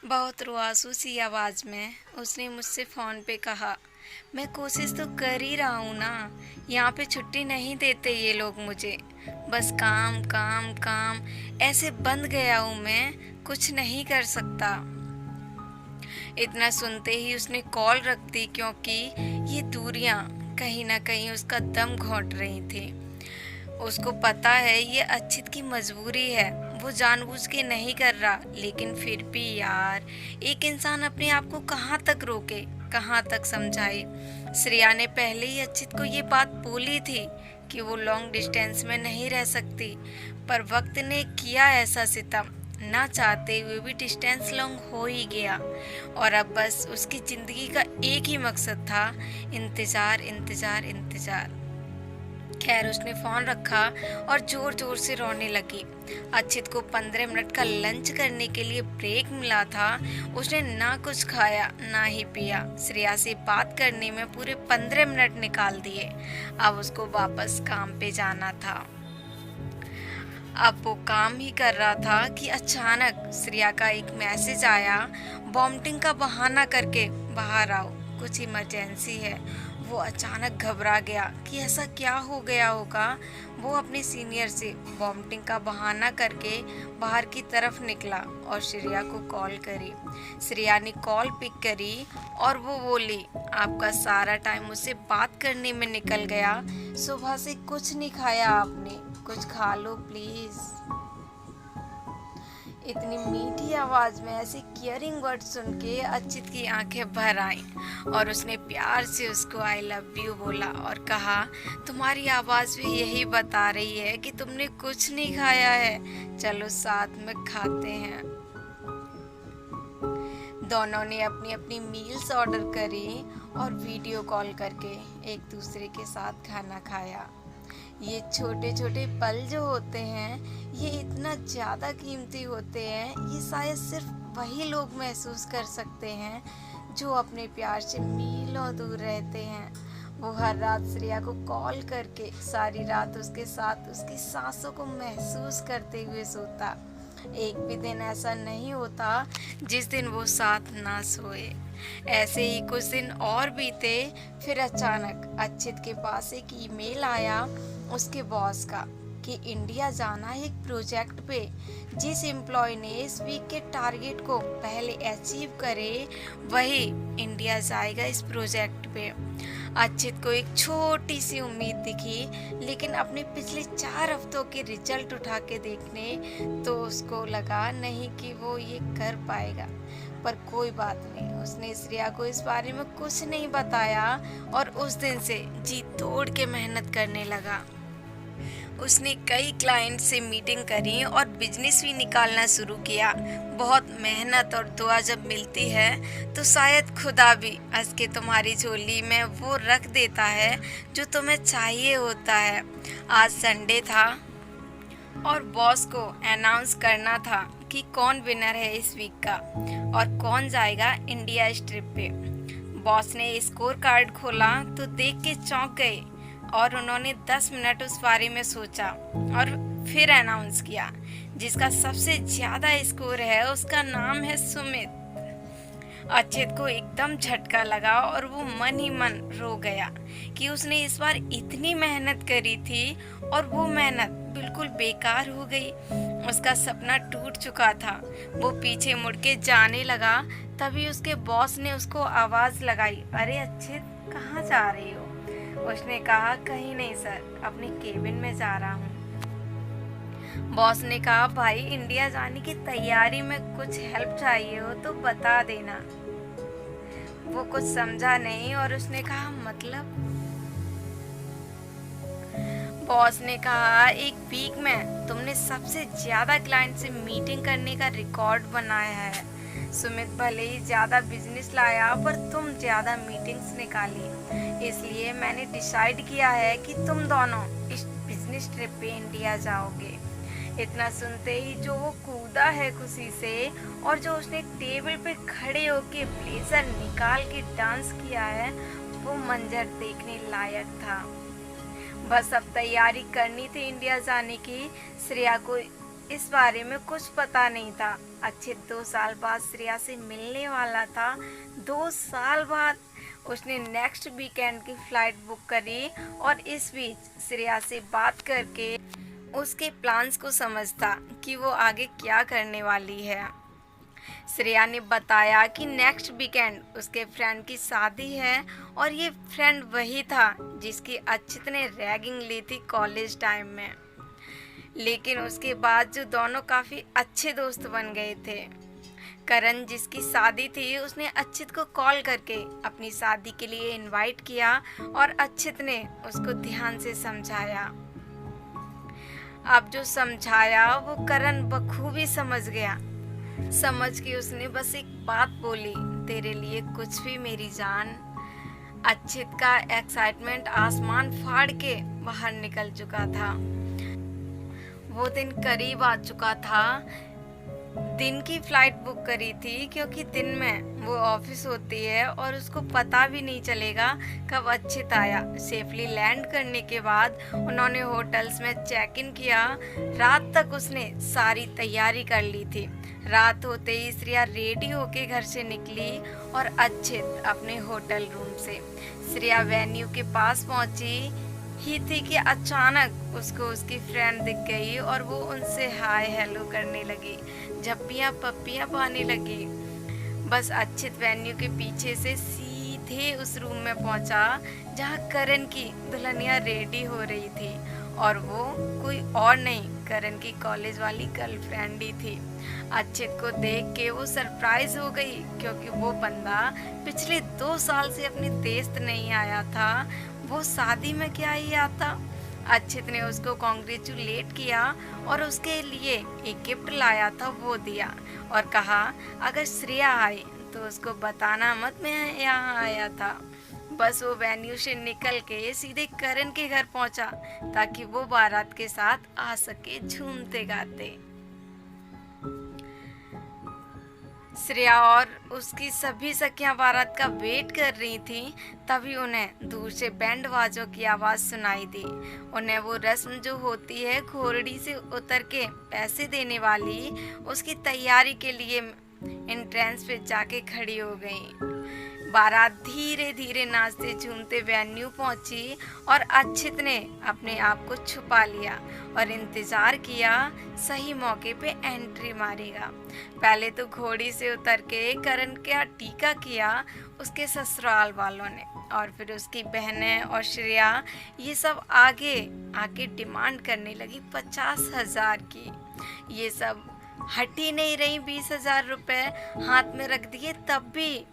बहुत रुआँसू सी आवाज़ में उसने मुझसे फ़ोन पे कहा, मैं कोशिश तो कर ही रहा हूँ ना। यहाँ पे छुट्टी नहीं देते ये लोग मुझे। बस काम काम काम, ऐसे बंद गया हूँ मैं, कुछ नहीं कर सकता। इतना सुनते ही उसने कॉल रख दी, क्योंकि ये दूरियां कहीं ना कहीं उसका दम घोंट रही थी। उसको पता है ये अक्षित की मजबूरी है, वो जानबूझ के नहीं कर रहा, लेकिन फिर भी यार, एक इंसान अपने आप को कहाँ तक रोके, कहाँ तक समझाए। श्रेया ने पहले ही अक्षित को ये बात बोली थी कि वो लॉन्ग डिस्टेंस में नहीं रह सकती, पर वक्त ने किया ऐसा सितम। ना चाहते हुए भी डिस्टेंस लॉन्ग हो ही गया, और अब बस उसकी जिंदगी का एक ही मकसद था, इंतजार इंतजार इंतजार। खैर, उसने फोन रखा और जोर जोर से रोने लगी। अक्षित को 15 मिनट का लंच करने के लिए ब्रेक मिला था। उसने ना कुछ खाया ना ही पिया। श्रेया से बात करने में पूरे 15 मिनट निकाल दिए। अब उसको वापस काम पे जाना था। अब वो काम ही कर रहा था कि अचानक श्रेया का एक मैसेज आया, वॉमिटिंग का बहाना करके बाहर आओ, कुछ इमरजेंसी है। वो अचानक घबरा गया कि ऐसा क्या हो गया होगा। वो अपने सीनियर से वॉमिटिंग का बहाना करके बाहर की तरफ निकला और श्रेया को कॉल करी। श्रेया ने कॉल पिक करी और वो बोली, आपका सारा टाइम मुझसे बात करने में निकल गया। सुबह से कुछ नहीं खाया आपने, कुछ खा लो प्लीज। इतनी मीठी आवाज में ऐसे केयरिंग वर्ड सुन के अक्षित की आंखें भर आईं और उसने प्यार से उसको आई लव यू बोला और कहा, तुम्हारी आवाज भी यही बता रही है कि तुमने कुछ नहीं खाया है, चलो साथ में खाते हैं। दोनों ने अपनी अपनी मील्स ऑर्डर करी और वीडियो कॉल करके एक दूसरे के साथ खाना खाया। ये छोटे छोटे पल जो होते हैं, ये इतना ज़्यादा कीमती होते हैं। ये शायद सिर्फ वही लोग महसूस कर सकते हैं जो अपने प्यार से मीलों दूर रहते हैं। वो हर रात श्रेया को कॉल करके सारी रात उसके साथ उसकी सांसों को महसूस करते हुए सोता। एक भी दिन ऐसा नहीं होता जिस दिन वो साथ ना सोए। ऐसे ही कुछ दिन और बीते, फिर अचानक अक्षित के पास एक ईमेल आया उसके बॉस का कि इंडिया जाना है एक प्रोजेक्ट पे। जिस एम्प्लॉय ने इस वीक के टारगेट को पहले अचीव करे, वही इंडिया जाएगा इस प्रोजेक्ट पे। अक्षित को एक छोटी सी उम्मीद दिखी, लेकिन अपने पिछले 4 हफ्तों के रिजल्ट उठा के देखने तो उसको लगा नहीं कि वो ये कर पाएगा। पर कोई बात नहीं, उसने श्रेया को इस बारे में कुछ नहीं बताया और उस दिन से जी तोड़ के मेहनत करने लगा। उसने कई क्लाइंट से मीटिंग करी और बिजनेस भी निकालना शुरू किया। बहुत मेहनत और दुआ जब मिलती है तो शायद खुदा भी हंस के तुम्हारी झोली में वो रख देता है जो तुम्हें चाहिए होता है। आज संडे था और बॉस को अनाउंस करना था कि कौन विनर है इस वीक का और कौन जाएगा इंडिया इस ट्रिप पे। बॉस ने स्कोर कार्ड खोला तो देख के चौंक गए और उन्होंने 10 मिनट उस बारे में सोचा और फिर अनाउंस किया, जिसका सबसे ज्यादा स्कोर है उसका नाम है सुमित। अक्षित को एकदम झटका लगा और वो मन ही मन रो गया कि उसने इस बार इतनी मेहनत करी थी और वो मेहनत बिल्कुल बेकार हो गई। उसका सपना टूट चुका था। वो पीछे मुड़ के जाने लगा, तभी उसके बॉस ने उसको आवाज लगाई, अरे अक्षित कहाँ जा रही हो? उसने कहा, कहीं नहीं सर, अपने केबिन में जा रहा हूँ। बॉस ने कहा, भाई इंडिया जाने की तैयारी में कुछ हेल्प चाहिए हो तो बता देना। वो कुछ समझा नहीं और उसने कहा, मतलब? बॉस ने कहा, एक वीक में तुमने सबसे ज्यादा क्लाइंट से मीटिंग करने का रिकॉर्ड बनाया है। सुमित भले ही ज्यादा बिजनेस लाया पर तुम ज्यादा मीटिंग्स निकाली, इसलिए मैंने डिसाइड किया है कि तुम दोनों इस बिजनेस ट्रिप पे इंडिया जाओगे। इतना सुनते ही जो वो कूदा है खुशी से और जो उसने टेबल पे खड़े होके ब्लेजर निकाल के डांस किया है, वो मंजर देखने लायक था। बस अब तैयारी करनी थी इंडिया जाने की। श्रेया को इस बारे में कुछ पता नहीं था। अक्षित 2 साल बाद श्रेया से मिलने वाला था। 2 साल बाद उसने नेक्स्ट वीकेंड की फ़्लाइट बुक करी और इस बीच श्रेया से बात करके उसके प्लान्स को समझता कि वो आगे क्या करने वाली है। श्रेया ने बताया कि नेक्स्ट वीकेंड उसके फ्रेंड की शादी है और ये फ्रेंड वही था जिसकी अक्षित ने रैगिंग ली थी कॉलेज टाइम में। लेकिन उसके बाद जो दोनों काफ़ी अच्छे दोस्त बन गए थे। करण जिसकी शादी थी उसने अक्षित को कॉल करके अपनी शादी के लिए इनवाइट किया और अक्षित ने उसको ध्यान से समझाया। अब जो समझाया वो करण बखूबी समझ गया। समझ के उसने बस एक बात बोली, तेरे लिए कुछ भी मेरी जान। अक्षित का एक्साइटमेंट आसमान फाड़ के बाहर निकल चुका था। वो दिन करीब आ चुका था। दिन की फ्लाइट बुक करी थी क्योंकि दिन में वो ऑफिस होती है और उसको पता भी नहीं चलेगा कब अक्षित आया। सेफली लैंड करने के बाद उन्होंने होटल्स में चेक इन किया। रात तक उसने सारी तैयारी कर ली थी। रात होते ही श्रेया रेडी होके घर से निकली और अक्षित अपने होटल रूम से। श्रेया वेन्यू के पास पहुंची ही थी कि अचानक उसको उसकी फ्रेंड दिख गई और वो उनसे हाय हेलो करने लगी, झप्पियाँ पप्पियाँ पाने लगी। बस अक्षित वेन्यू के पीछे से सीधे उस रूम में पहुंचा जहां करण की दुल्हनिया रेडी हो रही थी और वो कोई और नहीं, करण की कॉलेज वाली गर्लफ्रेंड ही थी। अक्षित को देख के वो सरप्राइज हो गई क्योंकि वो बंदा पिछले 2 साल से अपने देश नहीं आया था। वो शादी में क्या ही आता। अक्षित ने उसको कॉन्ग्रेचुलेट किया और उसके लिए एक गिफ्ट लाया था वो दिया और कहा अगर श्रेया आई तो उसको बताना मत मैं यहाँ आया था। बस वो वेन्यू से निकल के सीधे करण के घर पहुंचा ताकि वो बारात के साथ आ सके झूमते गाते। श्रेया और उसकी सभी सखियां बारात का वेट कर रही थी। तभी उन्हें दूर से बैंड बाजों की आवाज़ सुनाई दी। उन्हें वो रस्म जो होती है घोड़ी से उतर के पैसे देने वाली, उसकी तैयारी के लिए एंट्रेंस पे जाके खड़ी हो गई। बारात धीरे धीरे नाचते झूमते वेन्यू पहुंची और अक्षित ने अपने आप को छुपा लिया और इंतजार किया सही मौके पे एंट्री मारेगा। पहले तो घोड़ी से उतर के करण का टीका किया उसके ससुराल वालों ने और फिर उसकी बहनें और श्रेया ये सब आगे आके डिमांड करने लगी 50,000 की। ये सब हट ही नहीं रही। 20,000 रुपये हाथ में रख दिए तब भी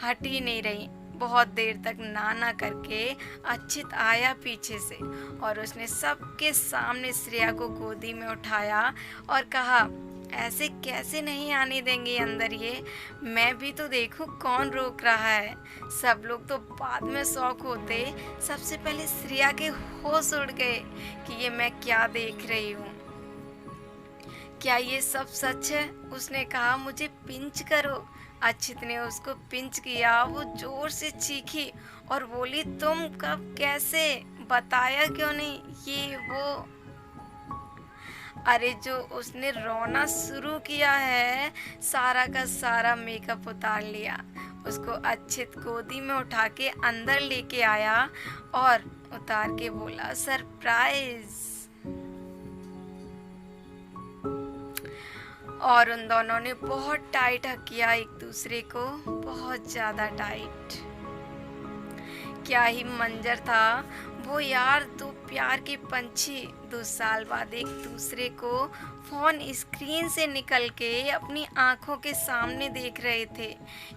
हट ही नहीं रही। बहुत देर तक ना करके अक्षित आया पीछे से और उसने सबके सामने श्रेया को गोदी में उठाया और कहा ऐसे कैसे नहीं आने देंगे अंदर ये, मैं भी तो देखूं कौन रोक रहा है। सब लोग तो बाद में शौक होते, सबसे पहले श्रेया के होश उड़ गए कि ये मैं क्या देख रही हूँ। क्या ये सब सच है? उसने कहा मुझे पिंच करो। अक्षित ने उसको पिंच किया। वो जोर से चीखी और बोली तुम कब कैसे बताया क्यों नहीं, ये वो। अरे जो उसने रोना शुरू किया है, सारा का सारा मेकअप उतार लिया। उसको अक्षित गोदी में उठा के अंदर लेके आया और उतार के बोला सरप्राइज। और उन दोनों ने बहुत टाइट हग किया एक दूसरे को, बहुत ज़्यादा टाइट। क्या ही मंजर था वो यार। 2 प्यार के पंछी 2 साल बाद एक दूसरे को फ़ोन स्क्रीन से निकल के अपनी आँखों के सामने देख रहे थे।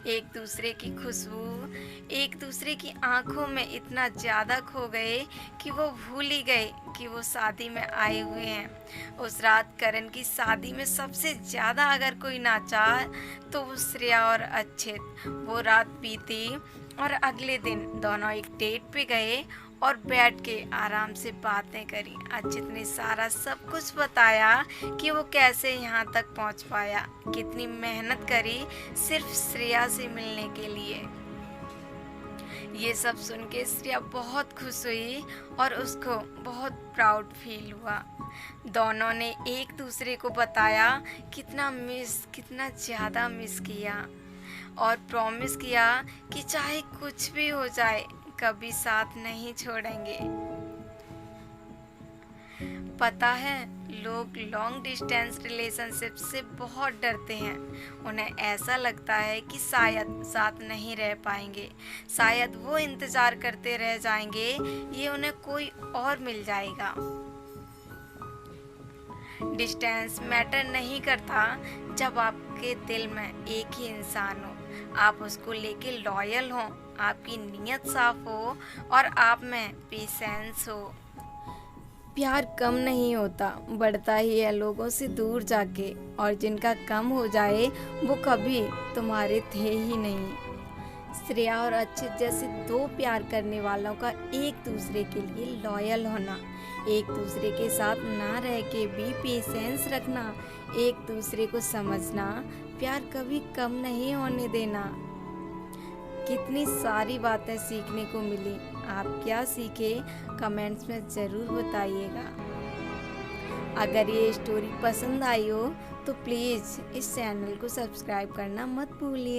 एक दूसरे की खुशबू, एक दूसरे की आँखों में इतना ज़्यादा खो गए कि वो भूल ही गए कि वो शादी में आए हुए हैं। उस रात करण की शादी में सबसे ज़्यादा अगर कोई नाचा तो वो श्रेया और अक्षित। वो रात बीती और अगले दिन दोनों एक डेट पे गए और बैठ के आराम से बातें करी। अक्षित ने सारा सब कुछ बताया कि वो कैसे यहाँ तक पहुँच पाया, कितनी मेहनत करी सिर्फ श्रेया से मिलने के लिए। ये सब सुन के श्रेया बहुत खुश हुई और उसको बहुत प्राउड फील हुआ। दोनों ने एक दूसरे को बताया कितना ज़्यादा मिस किया और प्रॉमिस किया कि चाहे कुछ भी हो जाए कभी साथ नहीं छोड़ेंगे। पता है, लोग लॉन्ग डिस्टेंस रिलेशनशिप से बहुत डरते हैं। उन्हें ऐसा लगता है कि शायद साथ नहीं रह पाएंगे, शायद वो इंतज़ार करते रह जाएंगे, ये उन्हें कोई और मिल जाएगा। डिस्टेंस मैटर नहीं करता जब आपके दिल में एक ही इंसान हो, आप उसको लेके लॉयल हो, आपकी नीयत साफ हो और आप में पेशेंस हो। प्यार कम नहीं होता, बढ़ता ही है लोगों से दूर जाके, और जिनका कम हो जाए वो कभी तुम्हारे थे ही नहीं। श्रेया और अक्षित जैसे दो प्यार करने वालों का एक दूसरे के लिए लॉयल होना, एक दूसरे के साथ ना रह के भी पेशेंस रखना, एक दूसरे को समझना, प्यार कभी कम नहीं होने देना। कितनी सारी बातें सीखने को मिली। आप क्या सीखे कमेंट्स में ज़रूर बताइएगा। अगर ये स्टोरी पसंद आई हो तो प्लीज़ इस चैनल को सब्सक्राइब करना मत भूलिए।